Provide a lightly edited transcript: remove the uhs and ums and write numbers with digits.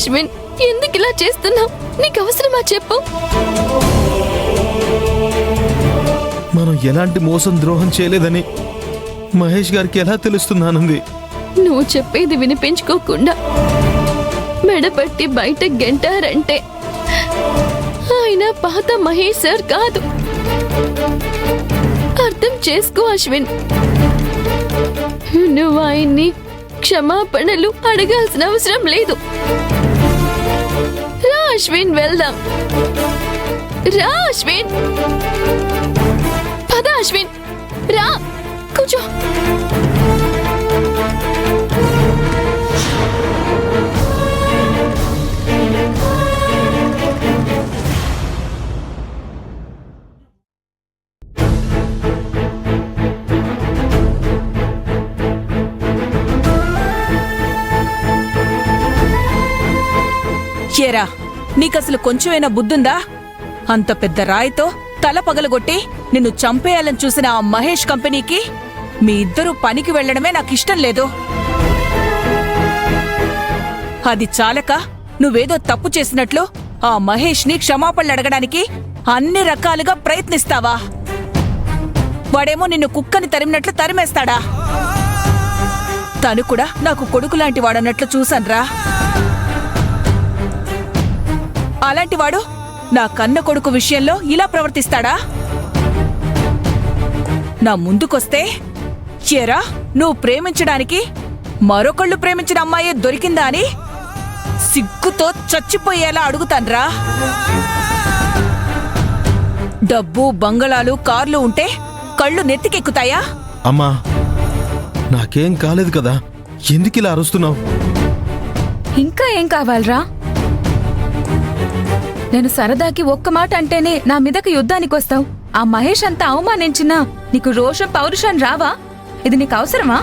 అశ్విన్, ఎందుకు ఇలా చేస్తున్నావు? నీకు అవసరమా చెప్పు. మనం ఎలాంటి మోసం ద్రోహం చేయలేదని మహేష్ గారికి ఎలా తెలుస్తుంది ఆనంది? నువ్వు చెప్పేది వినిపించుకోకుండా మెడపట్టి బయట గెంటారంటే ఆయన పాత మహేష్ సార్ కాదు. అర్థం చేసుకో అశ్విన్. నువ్వు ఆయన్ని క్షమాపణలు అడగాల్సిన అవసరం లేదు. రా అశ్విన్, వెళ్దాం. రా అశ్విన్, పద అశ్విన్, రా కూర్చో. ఏరా, నీకసలు కొంచెమైనా బుద్ధుందా? అంత పెద్ద రాయితో తల పగలగొట్టి నిన్ను చంపేయాలని చూసిన ఆ మహేష్ కంపెనీకి మీ ఇద్దరూ పనికి వెళ్లడమే నాకిష్టం లేదు. అది చాలక నువ్వేదో తప్పు చేసినట్లు ఆ మహేష్ని క్షమాపణలు అడగడానికి అన్ని రకాలుగా ప్రయత్నిస్తావా? వాడేమో నిన్ను కుక్కని తరిమినట్లు తరిమేస్తాడా? తను కూడా నాకు కొడుకులాంటి వాడన్నట్లు చూసాన్రా. అలాంటివాడు నా కన్న కొడుకు విషయంలో ఇలా ప్రవర్తిస్తాడా? నా ముందుకొస్తే చేరా, నువ్వు ప్రేమించడానికి మరొకళ్ళు ప్రేమించిన అమ్మాయే దొరికిందా అని సిగ్గుతో చచ్చిపోయేలా అడుగుతాన్రా. డబ్బు, బంగళాలు, కార్లు ఉంటే కళ్ళు నెత్తికెక్కుతాయా? అమ్మా, నాకేం కాలేదు కదా, ఎందుకిలా అరుస్తున్నావు? ఇంకా ఏం కావాలరా? నేను సరదాకి ఒక్క మాట అంటేనే నా మీదకి యుద్ధానికొస్తావు. ఆ మహేష్ అంతా అవమానించినా నీకు రోషం, పౌరుషం రావా? ఇది నీకు అవసరమా?